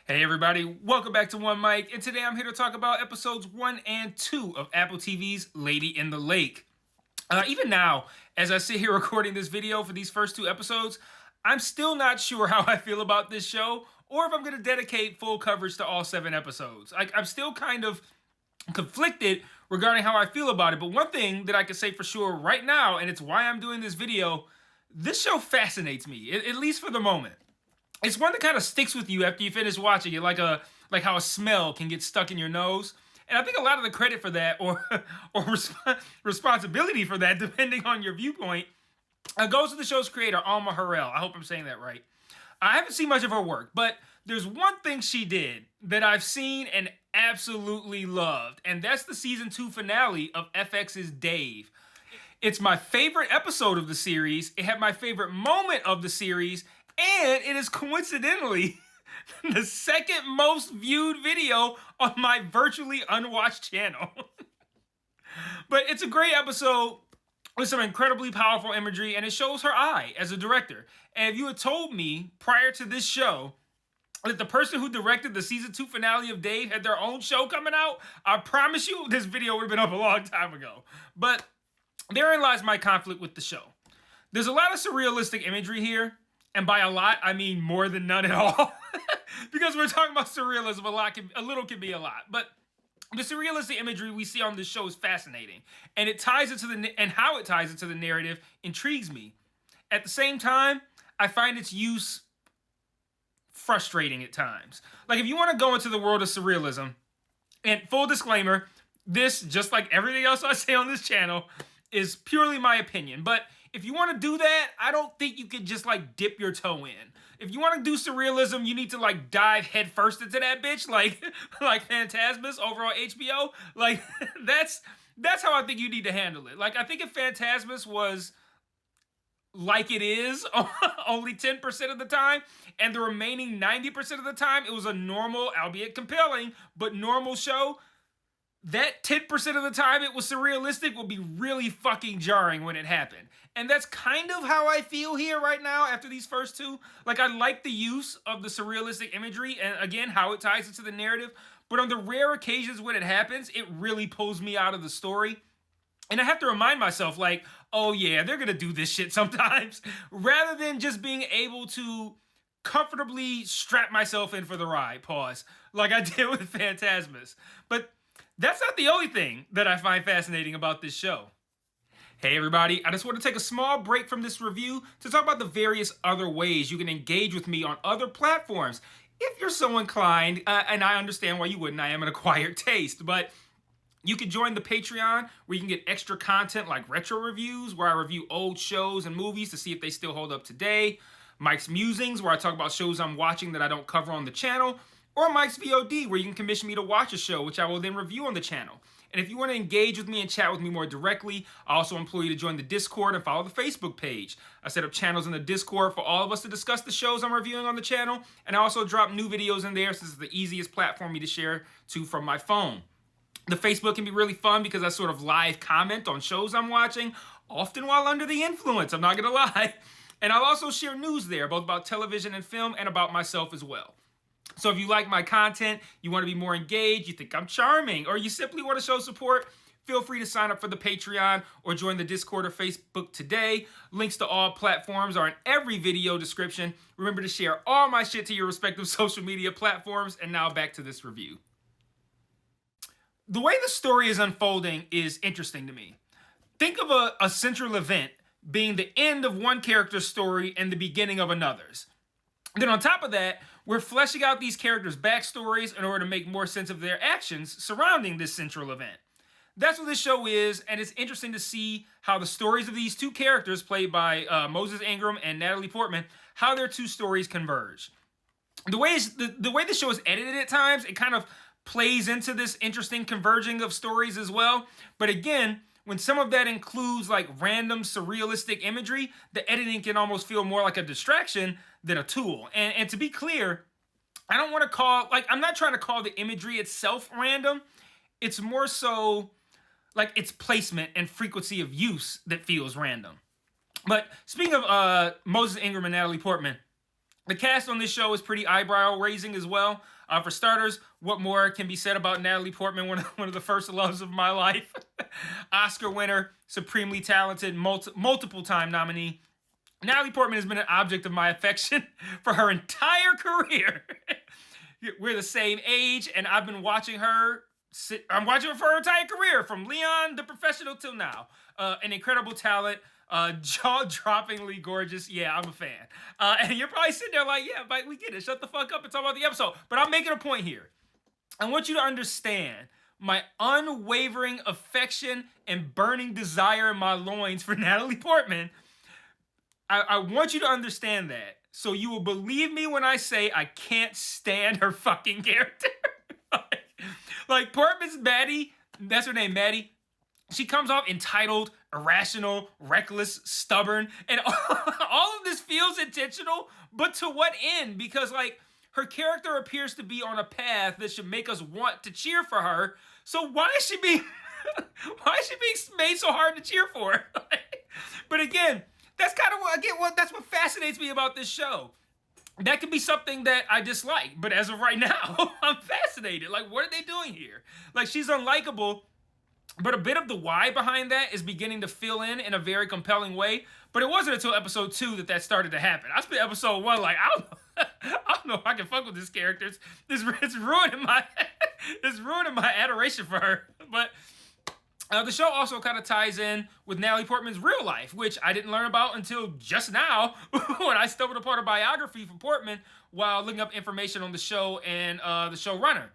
Hey everybody, welcome back to One Mic, and today I'm here to talk about episodes 1 and 2 of Apple TV's Lady in the Lake. Even now, as I sit here recording this video for these first 2 episodes, I'm still not sure how I feel about this show, or if I'm going to dedicate full coverage to all 7 episodes. I'm still kind of conflicted regarding how I feel about it, but one thing that I can say for sure right now, and it's why I'm doing this video, this show fascinates me, at least for the moment. It's one that kind of sticks with you after you finish watching it, like how a smell can get stuck in your nose. And I think a lot of the credit for that, or responsibility for that, depending on your viewpoint, goes to the show's creator, Alma Harrell. I hope I'm saying that right. I haven't seen much of her work, but there's one thing she did that I've seen and absolutely loved, and that's the season 2 finale of FX's Dave. It's my favorite episode of the series. It had my favorite moment of the series, and it is coincidentally the second most viewed video on my virtually unwatched channel. But it's a great episode with some incredibly powerful imagery, and it shows her eye as a director. And if you had told me prior to this show that the person who directed the season 2 finale of Dave had their own show coming out, I promise you this video would have been up a long time ago. But therein lies my conflict with the show. There's a lot of surrealistic imagery here. And by a lot, I mean more than none at all. Because we're talking about surrealism, a little can be a lot. But the surrealistic imagery we see on this show is fascinating. And it ties into and how it ties into the narrative intrigues me. At the same time, I find its use frustrating at times. Like, if you want to go into the world of surrealism, and full disclaimer, this, just like everything else I say on this channel, is purely my opinion. But if you want to do that, I don't think you could just like dip your toe in. If you want to do surrealism, you need to like dive headfirst into that bitch, like Phantasmus over on HBO. Like that's how I think you need to handle it. Like, I think if Phantasmus was like it is only 10% of the time, and the remaining 90% of the time it was a normal, albeit compelling, but normal show, that 10% of the time it was surrealistic will be really fucking jarring when it happened. And that's kind of how I feel here right now after these first 2. Like, I like the use of the surrealistic imagery and, again, how it ties into the narrative. But on the rare occasions when it happens, it really pulls me out of the story. And I have to remind myself, like, oh yeah, they're going to do this shit sometimes. Rather than just being able to comfortably strap myself in for the ride, pause, like I did with Phantasmus. But that's not the only thing that I find fascinating about this show. Hey everybody, I just want to take a small break from this review to talk about the various other ways you can engage with me on other platforms. If you're so inclined, and I understand why you wouldn't, I am an acquired taste, but you can join the Patreon where you can get extra content like retro reviews, where I review old shows and movies to see if they still hold up today, Mike's Musings, where I talk about shows I'm watching that I don't cover on the channel, or Mike's VOD, where you can commission me to watch a show, which I will then review on the channel. And if you want to engage with me and chat with me more directly, I also implore you to join the Discord and follow the Facebook page. I set up channels in the Discord for all of us to discuss the shows I'm reviewing on the channel, and I also drop new videos in there since it's the easiest platform for me to share to from my phone. The Facebook can be really fun because I sort of live comment on shows I'm watching, often while under the influence, I'm not going to lie. And I'll also share news there, both about television and film, and about myself as well. So if you like my content, you want to be more engaged, you think I'm charming, or you simply want to show support, feel free to sign up for the Patreon or join the Discord or Facebook today. Links to all platforms are in every video description. Remember to share all my shit to your respective social media platforms. And now back to this review. The way the story is unfolding is interesting to me. Think of a central event being the end of one character's story and the beginning of another's. Then on top of that, we're fleshing out these characters' backstories in order to make more sense of their actions surrounding this central event. That's what this show is, and it's interesting to see how the stories of these 2 characters, played by Moses Ingram and Natalie Portman, how their 2 stories converge. The way the show is edited at times, it kind of plays into this interesting converging of stories as well. But again, when some of that includes like random surrealistic imagery, the editing can almost feel more like a distraction than a tool. And to be clear, I don't want to call, like, I'm not trying to call the imagery itself random. It's more so like its placement and frequency of use that feels random. But speaking of Moses Ingram and Natalie Portman, The cast on this show is pretty eyebrow-raising as well. For starters, what more can be said about Natalie Portman, one of the first loves of my life? Oscar winner, supremely talented, multiple-time nominee. Natalie Portman has been an object of my affection for her entire career. We're the same age, and I've been watching her. I'm watching her for her entire career, from Leon, the professional, till now. An incredible talent. Jaw-droppingly gorgeous. Yeah, I'm a fan. And you're probably sitting there like, yeah, Mike, we get it. Shut the fuck up and talk about the episode. But I'm making a point here. I want you to understand my unwavering affection and burning desire in my loins for Natalie Portman. I want you to understand that. So you will believe me when I say I can't stand her fucking character. like Portman's Maddie, that's her name, Maddie. She comes off entitled, irrational, reckless, stubborn, and all of this feels intentional, but to what end? Because, like, her character appears to be on a path that should make us want to cheer for her. So why is she being made so hard to cheer for? But again, that's kind of that's what fascinates me about this show. That could be something that I dislike, but as of right now, I'm fascinated. Like, what are they doing here? Like, she's unlikable. But a bit of the why behind that is beginning to fill in a very compelling way. But it wasn't until episode 2 that started to happen. I spent episode 1 like, I don't know if I can fuck with this character. It's ruining my adoration for her. But the show also kind of ties in with Natalie Portman's real life, which I didn't learn about until just now when I stumbled upon a biography for Portman while looking up information on the show and the showrunner.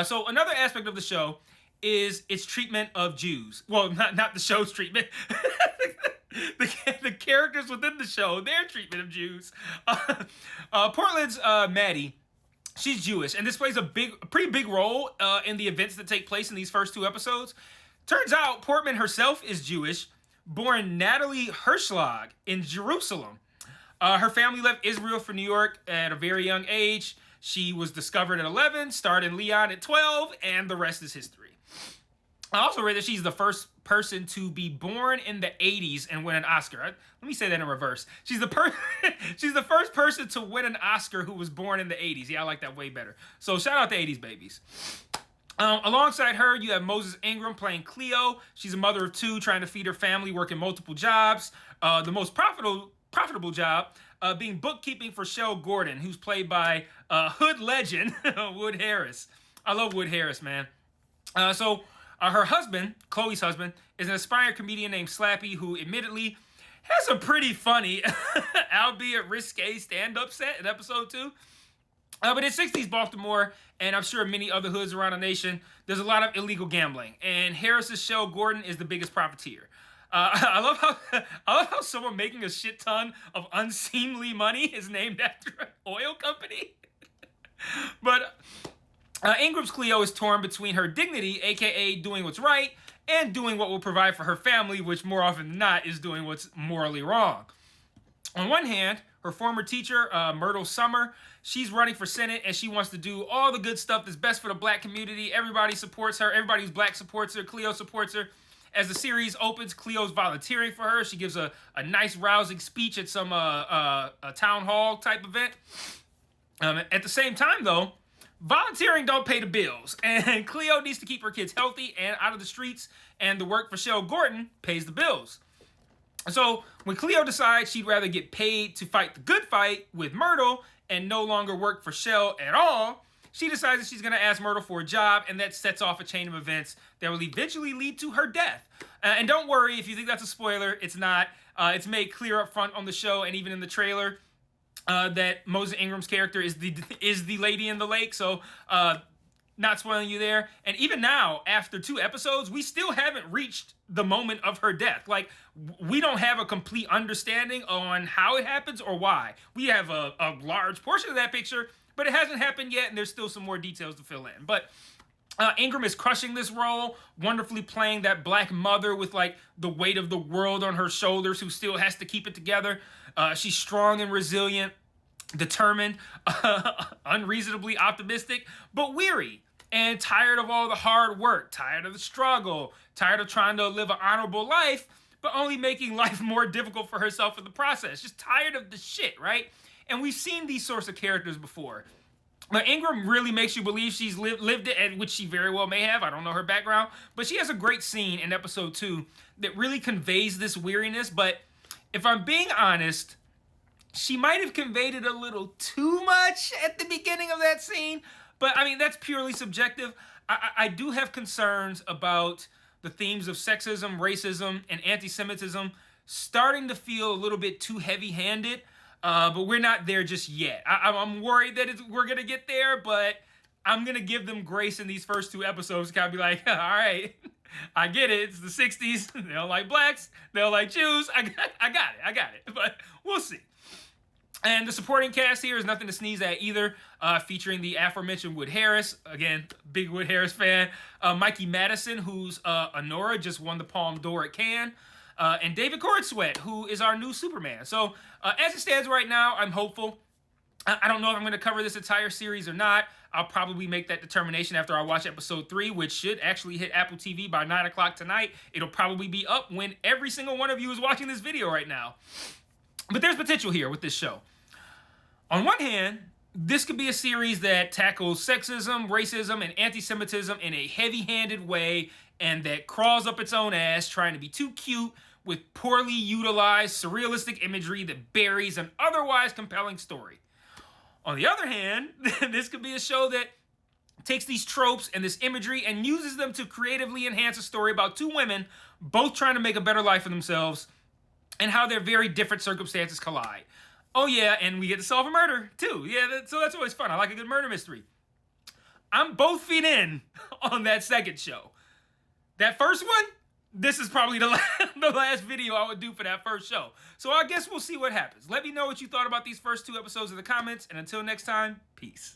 So another aspect of the show is its treatment of Jews. Well, not the show's treatment. the characters within the show, their treatment of Jews. Portland's Maddie, she's Jewish, and this plays a pretty big role in the events that take place in these first 2 episodes. Turns out Portman herself is Jewish, born Natalie Hirschlag in Jerusalem. Her family left Israel for New York at a very young age. She was discovered at 11, starred in Leon at 12, and the rest is history. I also read that she's the first person to be born in the 80s and win an Oscar. Let me say that in reverse. She's the first person to win an Oscar who was born in the 80s. Yeah, I like that way better. So shout out to 80s babies. Alongside her, you have Moses Ingram playing Cleo. She's a mother of 2, trying to feed her family, working multiple jobs. The most profitable job being bookkeeping for Shell Gordon, who's played by hood legend Wood Harris. I love Wood Harris, man. Her husband, Chloe's husband, is an aspiring comedian named Slappy, who admittedly has a pretty funny, albeit risque, stand-up set in episode 2. But in 60s Baltimore, and I'm sure many other hoods around the nation, there's a lot of illegal gambling, and Harris's Shell Gordon is the biggest profiteer. I love how someone making a shit ton of unseemly money is named after an oil company. But Ingram's Cleo is torn between her dignity, aka doing what's right, and doing what will provide for her family, which more often than not is doing what's morally wrong. On one hand, her former teacher, Myrtle Summer, she's running for Senate and she wants to do all the good stuff that's best for the black community. Everybody supports her. Everybody who's black supports her. Cleo supports her. As the series opens, Cleo's volunteering for her. She gives a nice, rousing speech at some a town hall type event. At the same time, though, volunteering don't pay the bills, and Cleo needs to keep her kids healthy and out of the streets, and the work for Shell Gordon pays the bills. So when Cleo decides she'd rather get paid to fight the good fight with Myrtle and no longer work for Shell at all, she decides that she's going to ask Myrtle for a job, and that sets off a chain of events that will eventually lead to her death. And don't worry, if you think that's a spoiler, it's not. It's made clear up front on the show and even in the trailer that Moses Ingram's character is the lady in the lake, so not spoiling you there. And even now, after 2 episodes, we still haven't reached the moment of her death. Like, we don't have a complete understanding on how it happens or why. We have a large portion of that picture, but it hasn't happened yet, and there's still some more details to fill in. But Ingram is crushing this role, wonderfully playing that black mother with, like, the weight of the world on her shoulders, who still has to keep it together. She's strong and resilient, determined, unreasonably optimistic, but weary and tired of all the hard work, tired of the struggle, tired of trying to live an honorable life, but only making life more difficult for herself in the process. Just tired of the shit, right? And we've seen these sorts of characters before. But Ingram really makes you believe she's lived it, and which she very well may have. I don't know her background. But she has a great scene in episode 2 that really conveys this weariness. But if I'm being honest, she might have conveyed it a little too much at the beginning of that scene. But, I mean, that's purely subjective. I do have concerns about the themes of sexism, racism, and anti-Semitism starting to feel a little bit too heavy-handed. But we're not there just yet. I'm worried that we're going to get there, but I'm going to give them grace in these first 2 episodes to kind of be like, all right, I get it. It's the 60s. They don't like blacks. They don't like Jews. I got it. But we'll see. And the supporting cast here is nothing to sneeze at either, featuring the aforementioned Wood Harris. Again, big Wood Harris fan. Mikey Madison, who's Honora, just won the Palme d'Or at Cannes. And David Cornsweet, who is our new Superman. So, as it stands right now, I'm hopeful. I don't know if I'm going to cover this entire series or not. I'll probably make that determination after I watch episode 3, which should actually hit Apple TV by 9 o'clock tonight. It'll probably be up when every single one of you is watching this video right now. But there's potential here with this show. On one hand, this could be a series that tackles sexism, racism, and anti-Semitism in a heavy-handed way, and that crawls up its own ass trying to be too cute with poorly utilized surrealistic imagery that buries an otherwise compelling story. On the other hand, this could be a show that takes these tropes and this imagery and uses them to creatively enhance a story about 2 women both trying to make a better life for themselves and how their very different circumstances collide. Oh yeah, and we get to solve a murder too. Yeah, so that's always fun. I like a good murder mystery. I'm both feet in on that second show. That first one, this is probably the last video I would do for that first show. So I guess we'll see what happens. Let me know what you thought about these first 2 episodes in the comments. And until next time, peace.